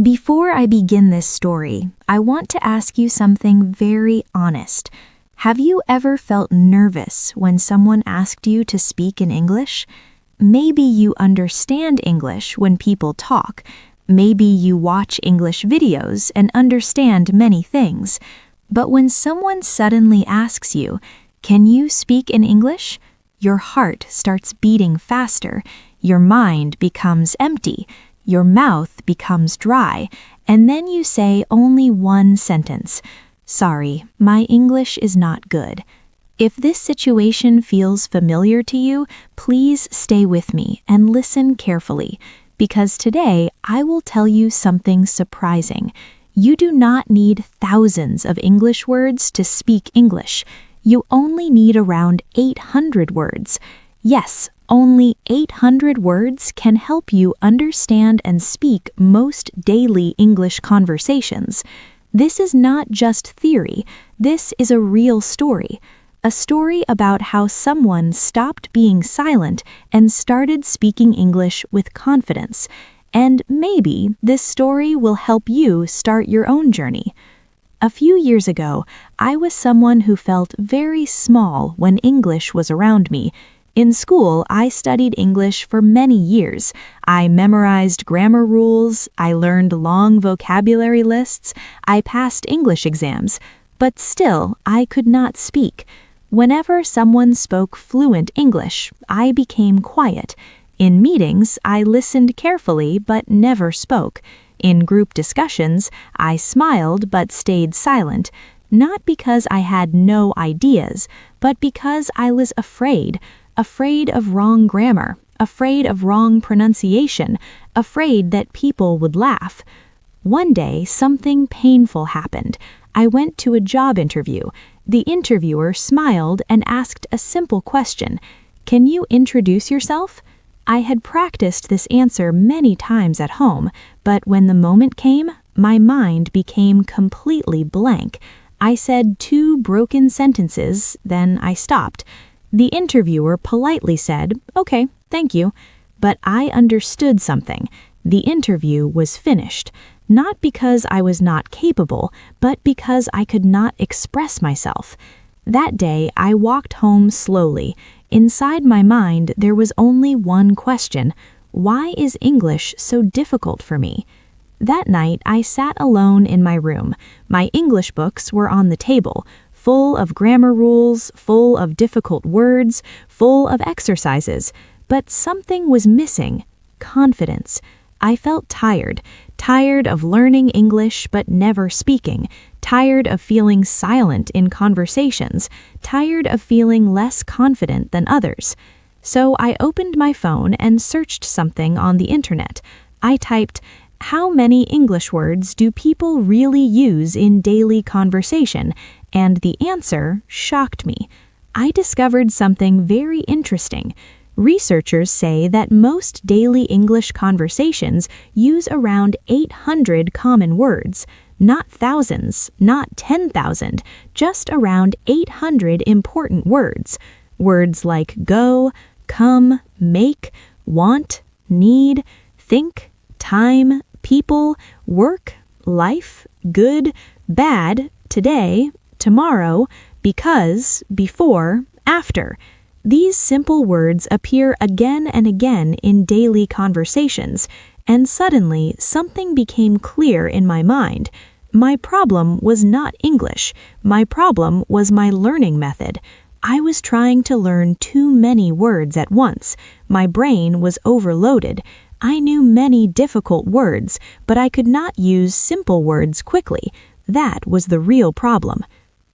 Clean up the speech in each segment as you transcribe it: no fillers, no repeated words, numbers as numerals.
Before I begin this story, I want to ask you something very honest. Have you ever felt nervous when someone asked you to speak in English? Maybe you understand English when people talk. Maybe you watch English videos and understand many things. But when someone suddenly asks you, "Can you speak in English?" your heart starts beating faster, your mind becomes empty, your mouth becomes dry, and then you say only one sentence: "Sorry, my English is not good." If this situation feels familiar to you, please stay with me and listen carefully, because today I will tell you something surprising. You do not need thousands of English words to speak English. You only need around 800 words. Yes, only 800 words can help you understand and speak most daily English conversations. This is not just theory, this is a real story. A story about how someone stopped being silent and started speaking English with confidence. And maybe this story will help you start your own journey. A few years ago, I was someone who felt very small when English was around me. In school, I studied English for many years. I memorized grammar rules, I learned long vocabulary lists, I passed English exams, but still, I could not speak. Whenever someone spoke fluent English, I became quiet. In meetings, I listened carefully but never spoke. In group discussions, I smiled but stayed silent, not because I had no ideas, but because I was afraid of wrong grammar, afraid of wrong pronunciation, afraid that people would laugh. One day, something painful happened. I went to a job interview. The interviewer smiled and asked a simple question: "Can you introduce yourself?" I had practiced this answer many times at home, but when the moment came, my mind became completely blank. I said 2 broken sentences, then I stopped. The interviewer politely said, "Okay, thank you." But I understood something. The interview was finished, not because I was not capable, but because I could not express myself. That day, I walked home slowly. Inside my mind, there was only one question: why is English so difficult for me? That night, I sat alone in my room. My English books were on the table, full of grammar rules, full of difficult words, full of exercises. But something was missing: confidence. I felt tired of learning English but never speaking, tired of feeling silent in conversations, tired of feeling less confident than others. So I opened my phone and searched something on the internet. I typed, "How many English words do people really use in daily conversation?" And the answer shocked me. I discovered something very interesting. Researchers say that most daily English conversations use around 800 common words, not thousands, not 10,000, just around 800 important words. Words like go, come, make, want, need, think, time, people, work, life, good, bad, today, tomorrow, because, before, after. These simple words appear again and again in daily conversations, and suddenly something became clear in my mind. My problem was not English. My problem was my learning method. I was trying to learn too many words at once. My brain was overloaded. I knew many difficult words, but I could not use simple words quickly. That was the real problem.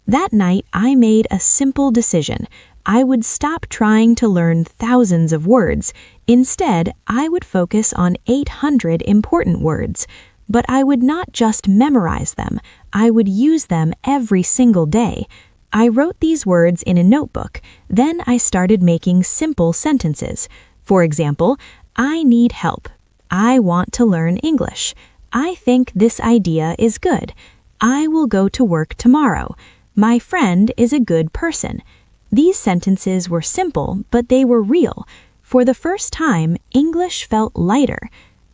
That night, I made a simple decision. I would stop trying to learn thousands of words. Instead, I would focus on 800 important words. But I would not just memorize them. I would use them every single day. I wrote these words in a notebook. Then I started making simple sentences. For example, I need help. I want to learn English. I think this idea is good. I will go to work tomorrow. My friend is a good person. These sentences were simple, but they were real. For the first time, English felt lighter.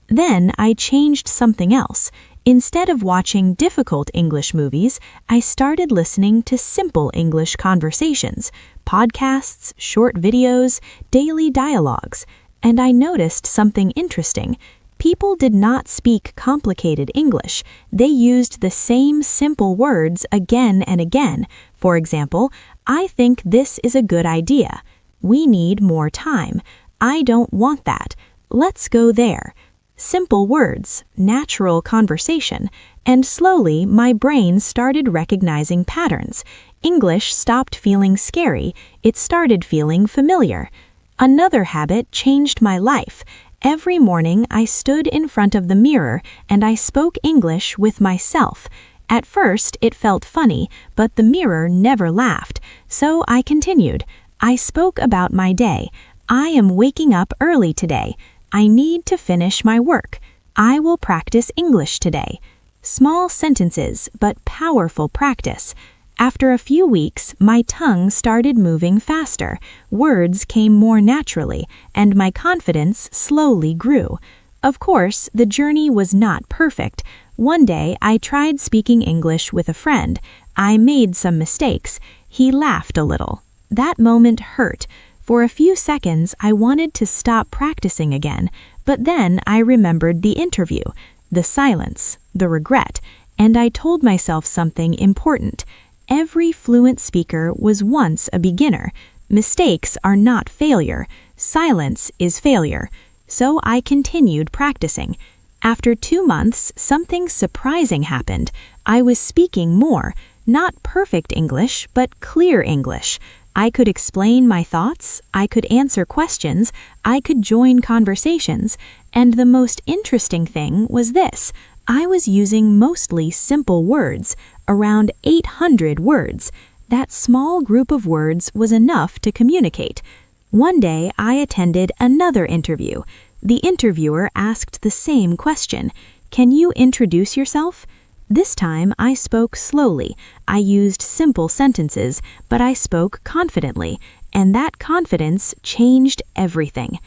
Then I changed something else. Instead of watching difficult English movies, I started listening to simple English conversations, podcasts, short videos, daily dialogues, and I noticed something interesting. People did not speak complicated English. They used the same simple words again and again. For example, I think this is a good idea. We need more time. I don't want that. Let's go there. Simple words, natural conversation, and slowly my brain started recognizing patterns. English stopped feeling scary, it started feeling familiar. Another habit changed my life. Every morning I stood in front of the mirror and I spoke English with myself. At first it felt funny, but the mirror never laughed, so I continued. I spoke about my day. I am waking up early today. I need to finish my work. I will practice English today. Small sentences, but powerful practice. After a few weeks, my tongue started moving faster. Words came more naturally, and my confidence slowly grew. Of course, the journey was not perfect. One day, I tried speaking English with a friend. I made some mistakes. He laughed a little. That moment hurt. For a few seconds, I wanted to stop practicing again, but then I remembered the interview, the silence, the regret, and I told myself something important. Every fluent speaker was once a beginner. Mistakes are not failure. Silence is failure. So I continued practicing. After 2 months, something surprising happened. I was speaking more, not perfect English, but clear English. I could explain my thoughts, I could answer questions, I could join conversations, and the most interesting thing was this. I was using mostly simple words, around 800 words. That small group of words was enough to communicate. One day I attended another interview. The interviewer asked the same question. Can you introduce yourself? This time I spoke slowly. I used simple sentences, but I spoke confidently, and that confidence changed everything.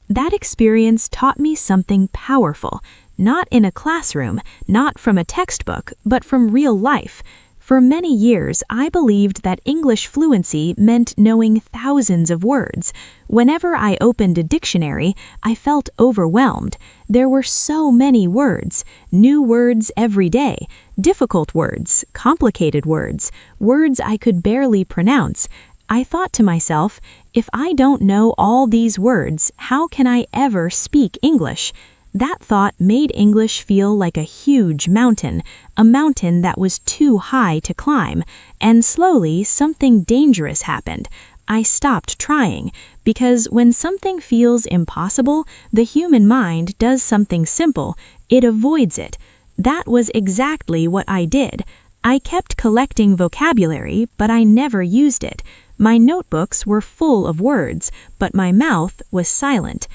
That experience taught me something powerful, not in a classroom, not from a textbook, but from real life. For many years, I believed that English fluency meant knowing thousands of words. Whenever I opened a dictionary, I felt overwhelmed. There were so many words, new words every day, difficult words, complicated words, words I could barely pronounce. I thought to myself, if I don't know all these words, how can I ever speak English? That thought made English feel like a huge mountain, a mountain that was too high to climb, and slowly something dangerous happened. I stopped trying, because when something feels impossible, the human mind does something simple, it avoids it. That was exactly what I did. I kept collecting vocabulary, but I never used it. My notebooks were full of words, but my mouth was silent.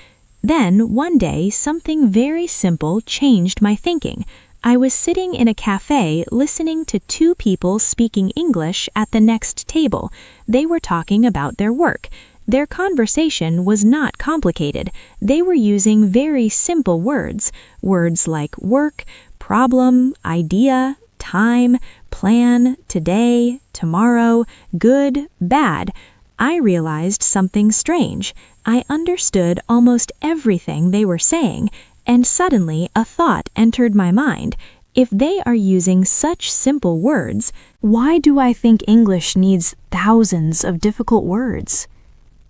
Then, one day, something very simple changed my thinking. I was sitting in a cafe listening to 2 people speaking English at the next table. They were talking about their work. Their conversation was not complicated. They were using very simple words. Words like work, problem, idea, time, plan, today, tomorrow, good, bad. I realized something strange. I understood almost everything they were saying, and suddenly a thought entered my mind. If they are using such simple words, why do I think English needs thousands of difficult words?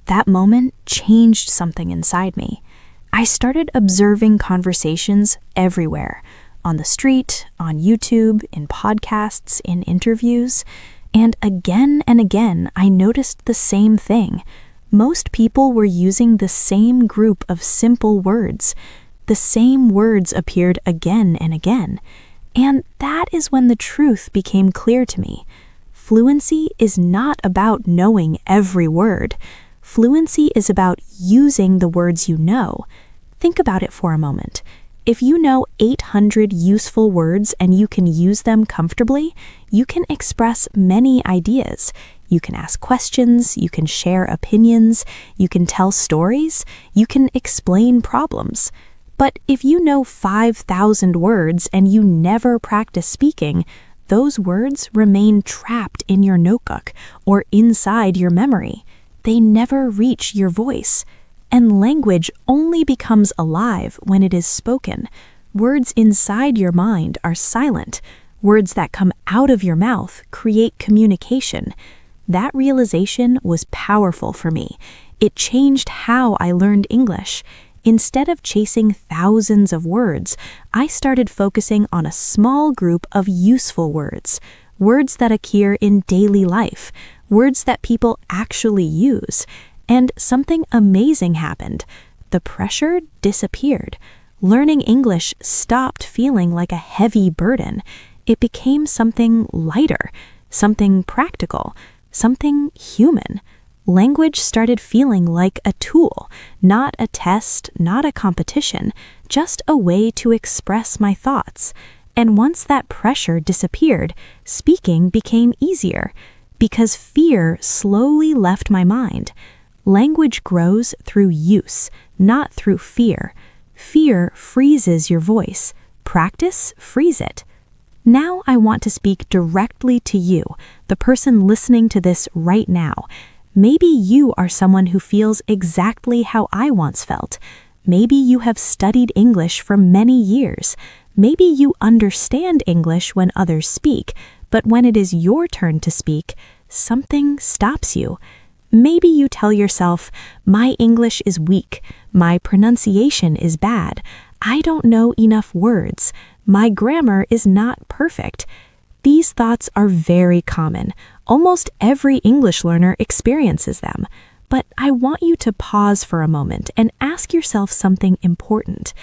That moment changed something inside me. I started observing conversations everywhere, on the street, on YouTube, in podcasts, in interviews, and again I noticed the same thing. Most people were using the same group of simple words. The same words appeared again and again. And that is when the truth became clear to me. Fluency is not about knowing every word. Fluency is about using the words you know. Think about it for a moment. If you know 800 useful words and you can use them comfortably, you can express many ideas. You can ask questions, you can share opinions, you can tell stories, you can explain problems. But if you know 5,000 words and you never practice speaking, those words remain trapped in your notebook or inside your memory. They never reach your voice. And language only becomes alive when it is spoken. Words inside your mind are silent. Words that come out of your mouth create communication. That realization was powerful for me. It changed how I learned English. Instead of chasing thousands of words, I started focusing on a small group of useful words. Words that occur in daily life. Words that people actually use. And something amazing happened. The pressure disappeared. Learning English stopped feeling like a heavy burden. It became something lighter, something practical, something human. Language started feeling like a tool, not a test, not a competition, just a way to express my thoughts. And once that pressure disappeared, speaking became easier, because fear slowly left my mind. Language grows through use, not through fear. Fear freezes your voice. Practice frees it. Now I want to speak directly to you, the person listening to this right now. Maybe you are someone who feels exactly how I once felt. Maybe you have studied English for many years. Maybe you understand English when others speak, but when it is your turn to speak, something stops you. Maybe you tell yourself, my English is weak, my pronunciation is bad, I don't know enough words, my grammar is not perfect. These thoughts are very common. Almost every English learner experiences them. But I want you to pause for a moment and ask yourself something important.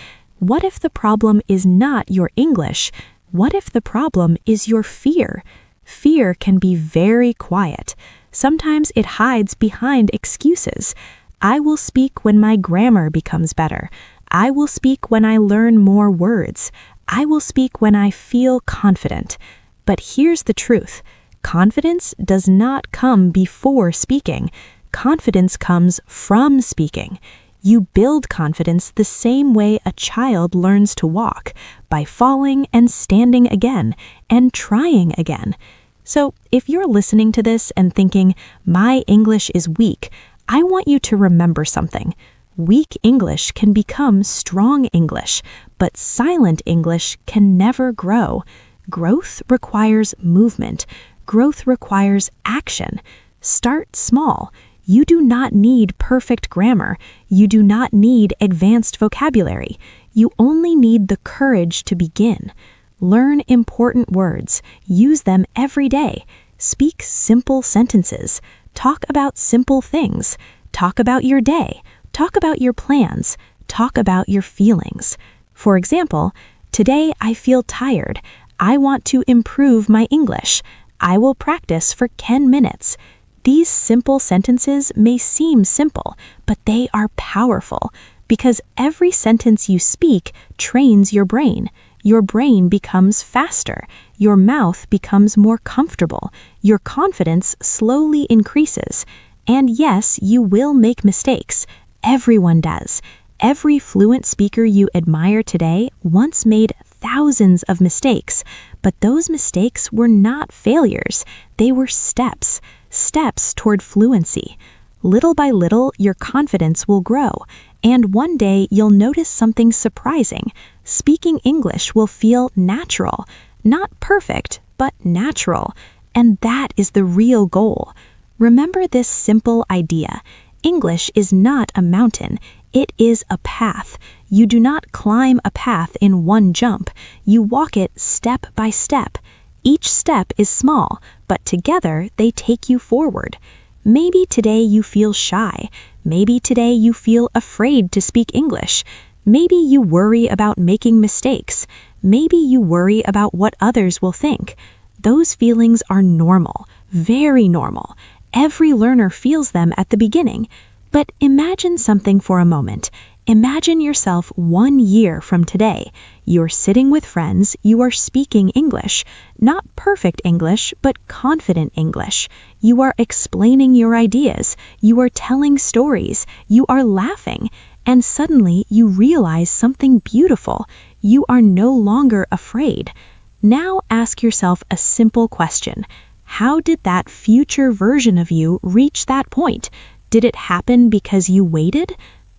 What if the problem is not your English? What if the problem is your fear? Fear can be very quiet. Sometimes it hides behind excuses. I will speak when my grammar becomes better. I will speak when I learn more words. I will speak when I feel confident. But here's the truth. Confidence does not come before speaking. Confidence comes from speaking. You build confidence the same way a child learns to walk, by falling and standing again, and trying again. So if you're listening to this and thinking, my English is weak, I want you to remember something. Weak English can become strong English, but silent English can never grow. Growth requires movement. Growth requires action. Start small. You do not need perfect grammar. You do not need advanced vocabulary. You only need the courage to begin. Learn important words. Use them every day. Speak simple sentences. Talk about simple things. Talk about your day. Talk about your plans. Talk about your feelings. For example, today I feel tired. I want to improve my English. I will practice for 10 minutes. These simple sentences may seem simple, but they are powerful because every sentence you speak trains your brain. Your brain becomes faster. Your mouth becomes more comfortable. Your confidence slowly increases. And yes, you will make mistakes. Everyone does. Every fluent speaker you admire today once made thousands of mistakes, but those mistakes were not failures. They were steps toward fluency. Little by little, your confidence will grow, and one day you'll notice something surprising. Speaking English will feel natural. Not perfect, but natural. And that is the real goal. Remember this simple idea. English is not a mountain. It is a path. You do not climb a path in one jump. You walk it step by step. Each step is small, but together they take you forward. Maybe today you feel shy. Maybe today you feel afraid to speak English. Maybe you worry about making mistakes. Maybe you worry about what others will think. Those feelings are normal, very normal. Every learner feels them at the beginning. But imagine something for a moment. Imagine yourself 1 year from today. You're sitting with friends, you are speaking English. Not perfect English, but confident English. You are explaining your ideas. You are telling stories. You are laughing. and suddenly you realize something beautiful. You are no longer afraid. Now ask yourself a simple question. How did that future version of you reach that point? Did it happen because you waited?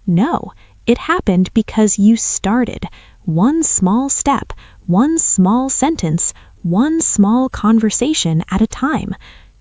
No, it happened because you started. One small step, one small sentence, one small conversation at a time.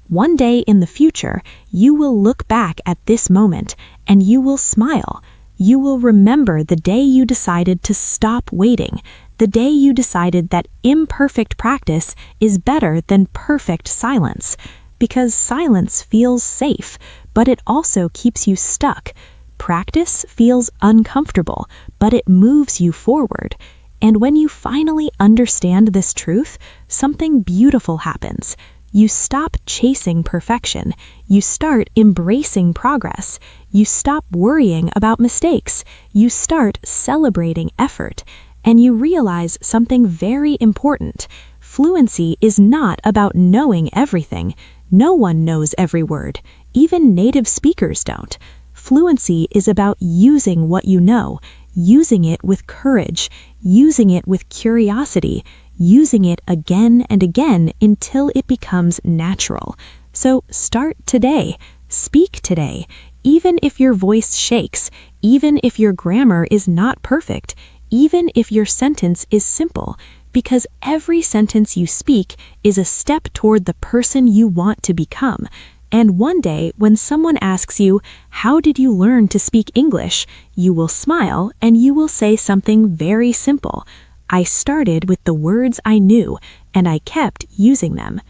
One day in the future, you will look back at this moment and you will smile. You will remember the day you decided to stop waiting, the day you decided that imperfect practice is better than perfect silence, because silence feels safe, but it also keeps you stuck. Practice feels uncomfortable, but it moves you forward. And when you finally understand this truth, something beautiful happens. You stop chasing perfection. You start embracing progress. You stop worrying about mistakes. You start celebrating effort. And you realize something very important. Fluency is not about knowing everything. No one knows every word. Even native speakers don't. Fluency is about using what you know, using it with courage, using it with curiosity, using it again and again until it becomes natural. So start today. Speak today. Even if your voice shakes, even if your grammar is not perfect, even if your sentence is simple, because every sentence you speak is a step toward the person you want to become. And one day, when someone asks you, "How did you learn to speak English?" you will smile and you will say something very simple. "I started with the words I knew, and I kept using them."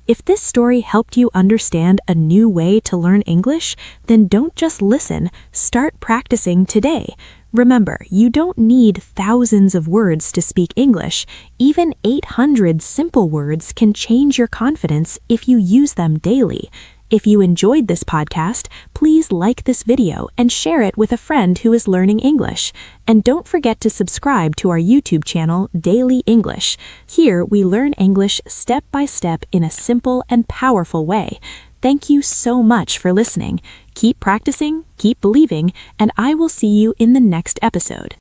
If this story helped you understand a new way to learn English, then don't just listen, start practicing today. Remember, you don't need thousands of words to speak English. Even 800 simple words can change your confidence if you use them daily. If you enjoyed this podcast, please like this video and share it with a friend who is learning English. And don't forget to subscribe to our YouTube channel, Daily English. Here, we learn English step by step in a simple and powerful way. Thank you so much for listening. Keep practicing, keep believing, and I will see you in the next episode.